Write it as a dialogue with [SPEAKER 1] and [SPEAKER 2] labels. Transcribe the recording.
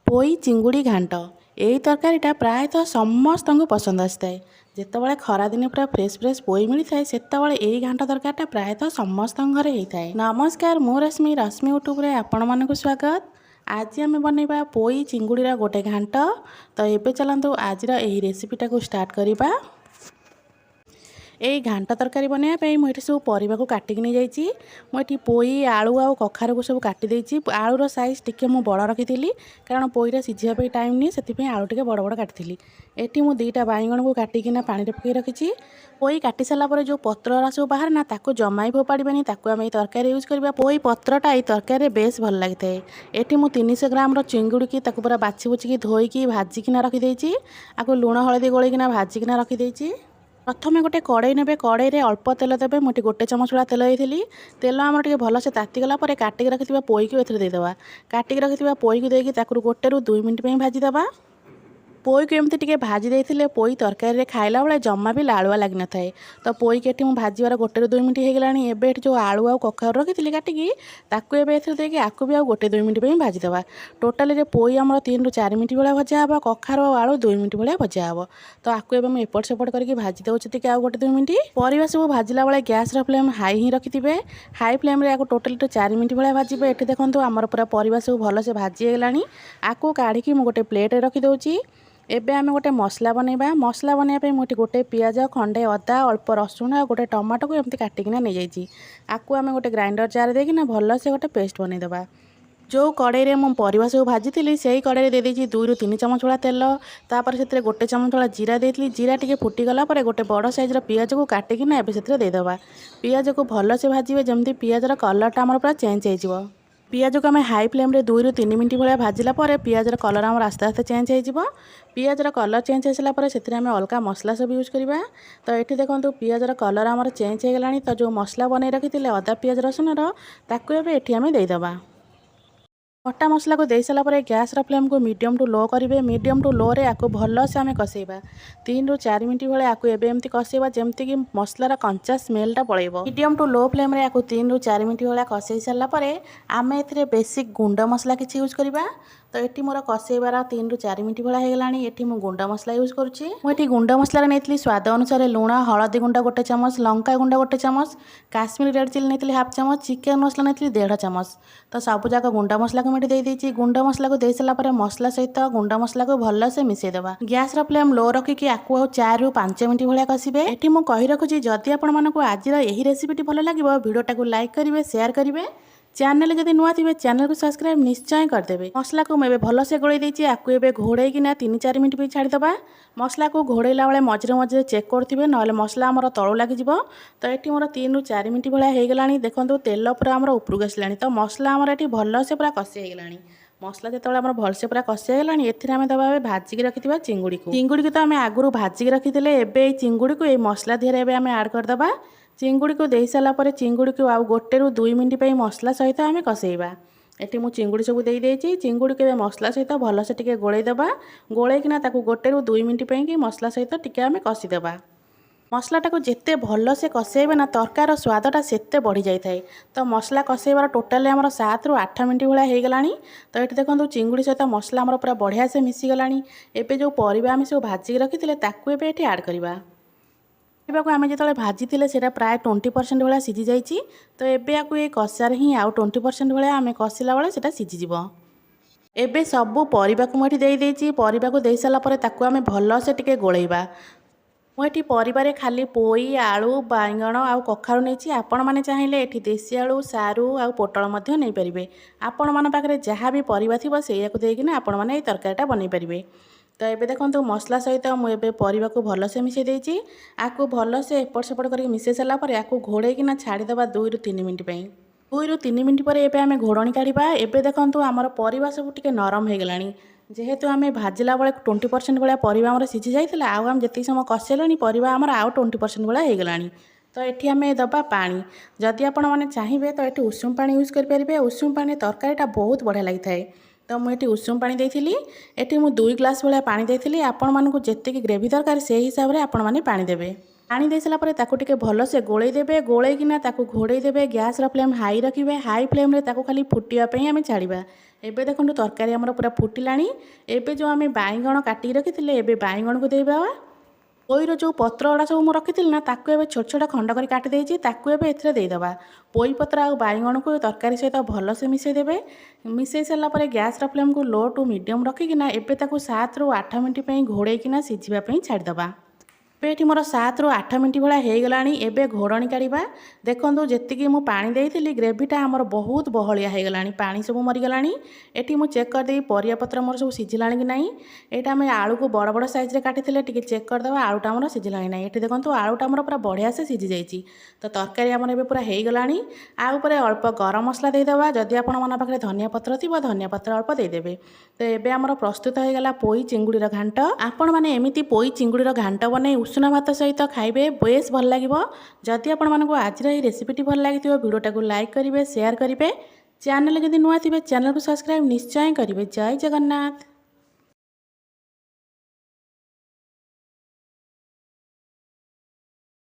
[SPEAKER 1] पोई चिंगुड़ी घांट यही तरकारीटा प्रायतः समस्त पसंद आए जितेबाला खरादिने पूरा फ्रेश फ्रेश पोई मिलता है से यही घांट तरकारीटा प्रायतः समस्त घरे होता है। नमस्कार, मु रश्मि रश्मि यूट्यूब रे आपण मानक स्वागत। आज आम बनइबा पोई चिंगुड़ीर गोटे घांट। तो ये चलतु आज यही रेसिपीटा को स्टार्ट करवा। यही घांट तरकारी बनवाई मुझे सब परिवा को काटिक नहीं जाइए। मुझे पोई आलू आउ कखार को सब काटी आलूर साइज टिके मु बड़ रखी कारण पोईटा सीझापी टाइम नहीं से आलू टे बड़ बड़ काटी। एटी मु दुईटा बैगण को काटिकिना पानी पकई रखी। पोई काटी सारापर जो पत्र सब बाहर ना ताको जमा ही फोपाड़े ताको तरकारी यूज करवा। पोई पत्रटा ये तरकारी बेस भल लगी है। ये मु 300 ग्राम चिंगुड़ी की पूरा बाछि बुचिकी धोईकी भाजिकिना रखी आपको लुण हलदी गोलैकिना भाजिकिना रखी। प्रथम गोटे कड़ई ने कड़ई में अल्प तेल देवे। मुझे गोटे चमच भला तेल देती। तेल आम टे भलसे तातीगला काटिक रखी पोई को देदेवा। काटिक रखी पोई को देकी गोटे रु 2 मिनट भाजीदेवा। पोई को एमती टे भाजी देते पोई तरकारी खाइला बेले जमा भी लालुआ लगी न थाए। तो पोई के मुझे भाजबार गोटे रु 2 मिनट होगा। एबे जो आलू आउ कखार रखी काटिकी देकी आपको भी गोटे 2 मिनट भाजीदेवा। टोटाल पोई आम 3 रु 4 मिनट भाया भजा हे। कखार और आलू 2 मिनट भाया भजा हे। तो आपको मुझे एपट सेपट करके भाजी देती आउ गोटे 2 मिनट। परिवा सब भाजला बेले गैस फ्लेम हाई ही रखिथे। हाई फ्लेम रे टोटाल 4 मिनट भाया भाजबे। ये देखो आमर पूरा परिवा सब भलसे भाजी गलानी। आपको काढ़ी गोटे प्लेट रखिदे। एबे आमे गोटे मसला बनइबा। मसला बनइबा मुझे गोटे पियाज खंडे अदा अल्प रसुण और गोटे टमाटो को एमती काटिकिना नहीं जाइए। आपको आमे गोटे ग्राइंडर जार देकिना भलसे गोटे पेस्ट बनईदेवा। जो कड़ई में मुझे परिवा सब भाजी से कड़ई दे देती 2 रु 3 चमच भाला तेल। तापर से गोटे चमच भाला जीरा देती। जीरा टे फुटीगला गोटे बड़ साइज्र पियाज को काटिकिना एबे देदेवा। पियाज को भलसे भाजबे जमती पियाजर कलरटा आमर पूरा चेंज हो। पियाज को आम हाई फ्लेम रे 2 रु 3 मिनट भाया भाजला पियाजर कलर आम आस्ते आस्ते चेंज हो। पियाजर कलर चेंज हो सारापर से अलग मसला सब यूज करवा। तो ये देखो पियाजर कलर आमर चेंज हो गलानी। तो जो मसला बन रखी अदा पियाज रसुणर ताकू एबे देदेवा। कटा मसला को दे सारापर गैस फ्लेम को मीडियम टू लो करेंगे। मीडियम टू लो रे आपको भलसे आम कसईबा 3 रु 4 मिनट भाया आपको एमती कसईबा जमती कि मसलार कंचा स्मेलटा पड़ेब। मीडियम टू लो फ्लेम रे आपको 3 रु 4 मिनट भाया कसई सारापर आम ए बेसिक गुंड मसला किसी यूज करवा। तो ये मोर कसईबार 3 रु 4 मिनट भाया होगलानी। ये गुंड मसला यूज करुँची। मुझे गुंड मसला नहीं स्वाद अनुसार लुण हलदी गुंड गोटे चमच लंका गुंड गोटे चमच काश्मीरी रेड चिली नहीं हाफ चमच चिकेन मसला नहीं 1.5 चमच। तो सबूक गुंड मसला को मुझे देती। गुंड मसला को दे सारापर मसला सहित गुंड मसला को भलसे मिसेदेवा। गैस फ्लेम लो रखिकी आपको 4 रु 5 मिनट भाया कसबे। ये मुझे कही रखुची जदि आपको आज यही रेसिपीटी भल लगे भिडियोटा को लाइक करेंगे शेयर करेंगे। चैनल जदि नुआ थे चैनल को सब्सक्राइब निश्चय करदेवे। मसला को मुझे भलसे गोल देती आपको एबे घोड़ेकिना 3-4 मिनट भी छाड़ीदबा। मसला को घोड़ेला बेले मझे मझे चेक करुवे ना मसला आमर तलू लगे। तो ये मोर 3 रु 4 मिनट भाया होगलानी। देखो तेल पूरा आमर उपरକୁ आसलानी। तो मसला आमर ये भलसे पूरा कषि होगलानी। मसला जो आम भलसे पूरा कषि होगलानी एम दबा भाजिकी रखी चिंगुड़ी को। चिंगुड़ी को तो आम आगुरी भाजिकी रखी थे। चिंगुड़ी को ये मसला धीरे आम आड करदबा। चिंगुड़ी को दे सारापर चिंगुड़ी को आउ गोटे रु 2 मिनट मसला सहित आम कसईबा। ये मुझे चिंगुड़ी सब दे देती। चिंगुड़ी को मसला सहित भलसे टिके गोलैदेवा। गोलैकिना गोटे रु 2 मिनट कि मसला सहित टिके आम कषिदेवा। मसलाटा को जिते भलसे कसईबे ना तरकार स्वादटा सेते बढ़ी जाए। तो मसला कसईबार टोटाल आमर 7 रु 8 मिनट भाया होगलानी। तो ये देखो चिंगुड़ी सहित मसला आमर पूरा बढ़िया से मिसीगलानी। एबे जो परिवा आम सब भाजिकी रखी ताकू एबे एठी ऐड करवा। को आम जो भाजी से प्राय 20% भाया सीझी जाइए। तो एबे आपको ये कषार ही आउ 20% भाया आम कषिला बेले से सीझीज। एबे सबू परिवा को मुझे देती। परिवा को दे सारापर ताकू आम भलसे टिके गोलैबा। मुझे परिवार खाली पोई आलू बैगण आउ कखारू नहीं। आपण मैंने चाहिए ये देसी आलू सारू आउ पोटल नहीं पारे। आपण मान पाखे जहाँ भी परिवा थी से देकिना आपण मैंने तरकारीटा बनई पारे। तो ये देखो मसला सहित मुझे परिवा को भलसे मिसई देती। आपको भलसे एपट सेपट करके मिसई सारापर आपको घोड़ेकिना छाड़ीदबा 2 रु 3 मिनट। 2 रु 3 मिनट पर एबे आमे घोड़णी काढ़ा। एबे देखो आमर परिवा सब टिके नरम हो गलानी। जेहेतु आम भाजला बेले 20% भाया परिवा आमर सीझी जाइए। आम जी समय कषेलानी परिवा आमर आउ 20% भाया होगलानी। तो ये आम दबा पानी। जदि आपण मैंने चाहिए तो ये उषुम पानी यूज करेंगे। उषुम पानी तरकारीटा बहुत बढ़िया लगी था। तो मुझे उषुम पानी देती। ये मुझे 2 ग्लास भाया पानी देती। आपण मानक जी ग्रेवी दरकार से हिसाब से आपण मैंने पानी देवे। पानी दे सारापर ताको भलसे गोलैदेवे। गोलैकिना घोड़ेदेवे। गैस फ्लेम हाई रखिए। हाई फ्लेम रे ताको खाली फुटिया आम छाड़ा। ଏବେ ଦେଖନ୍ତୁ ତରକାରୀ ଆମର ପୁରା ଫୁଟିଲାଣି। ଏବେ ଯେଉଁ ଆମେ ବାଇଗଣ କାଟିକି ରଖିଥିଲେ ଏବେ ବାଇଗଣକୁ ଦେଇବା। ପୋଇର ଯେଉଁ ପତ୍ର ଗୁଡ଼ା ସବୁ ମୁଁ ରଖିଥିଲି ନା ତାକୁ ଏବେ ଛୋଟ ଛୋଟ ଖଣ୍ଡ କରି କାଟି ଦେଇଛି, ତାକୁ ଏବେ ଏଥିରେ ଦେଇଦେବା। ପୋଇ ପତ୍ର ଆଉ ବାଇଗଣକୁ ତରକାରୀ ସହିତ ଭଲସେ ମିଶାଇ ଦେବେ। ମିଶାଇ ସାରିଲା ପରେ ଗ୍ୟାସ୍ର ଫ୍ଲେମ୍କୁ ଲୋ ଟୁ ମିଡ଼ିୟମ୍ ରଖିକିନା ଏବେ ତାକୁ 7ରୁ 8 ମିନିଟ୍ ପାଇଁ ଘୋଡ଼େଇକିନା ସିଝିବା ପାଇଁ ଛାଡ଼ିଦେବା। ଏବେ ଏଠି ମୋର 7ରୁ 8 ମିନିଟ୍ ଭଳିଆ ହେଇଗଲାଣି। ଏବେ ଘୋଡ଼ଣି କାଢ଼ିବା। ଦେଖନ୍ତୁ ଯେତିକି ମୁଁ ପାଣି ଦେଇଥିଲି ଗ୍ରେଭିଟା ଆମର ବହୁତ ବହଳିଆ ହେଇଗଲାଣି, ପାଣି ସବୁ ମରିଗଲାଣି। ଏଠି ମୁଁ ଚେକ୍ କରିଦେବି ପରିବା ପତ୍ର ମୋର ସବୁ ସିଝିଲାଣି କି ନାହିଁ। ଏଇଟା ଆମେ ଆଳୁକୁ ବଡ଼ ବଡ଼ ସାଇଜ୍ରେ କାଟିଥିଲେ, ଟିକେ ଚେକ୍ କରିଦେବା ଆଳୁଟା ଆମର ସିଝିଲାଣି ନାହିଁ। ଏଠି ଦେଖନ୍ତୁ ଆଳୁଟା ଆମର ପୁରା ବଢ଼ିଆ ସେ ସିଝି ଯାଇଛି। ତ ତରକାରୀ ଆମର ଏବେ ପୁରା ହେଇଗଲାଣି। ଆଉ ଉପରେ ଅଳ୍ପ ଗରମ ମସଲା ଦେଇଦେବା। ଯଦି ଆପଣମାନଙ୍କ ପାଖରେ ଧନିଆ ପତ୍ର ଥିବ ଧନିଆ ପତ୍ର ଅଳ୍ପ ଦେଇଦେବେ। ତ ଏବେ ଆମର ପ୍ରସ୍ତୁତ ହୋଇଗଲା ପୋଇ ଚିଙ୍ଗୁଡ଼ିର ଘାଣ୍ଟ। ଆପଣମାନେ ଏମିତି ପୋଇ ଚିଙ୍ଗୁଡ଼ିର ଘାଣ୍ଟ ବନେଇ ଉଷୁନା ଭାତ ସହିତ ଖାଇବେ, ବେଶ୍ ଭଲ ଲାଗିବ। ଯଦି ଆପଣମାନଙ୍କୁ ଆଜିର ଏହି ରେସିପିଟି ଭଲ ଲାଗିଥିବ ଭିଡ଼ିଓଟାକୁ ଲାଇକ୍ କରିବେ, ସେୟାର କରିବେ। ଚ୍ୟାନେଲ ଯଦି ନୂଆ ଥିବେ ଚ୍ୟାନେଲକୁ ସବସ୍କ୍ରାଇବ୍ ନିଶ୍ଚୟ କରିବେ। ଜୟ ଜଗନ୍ନାଥ।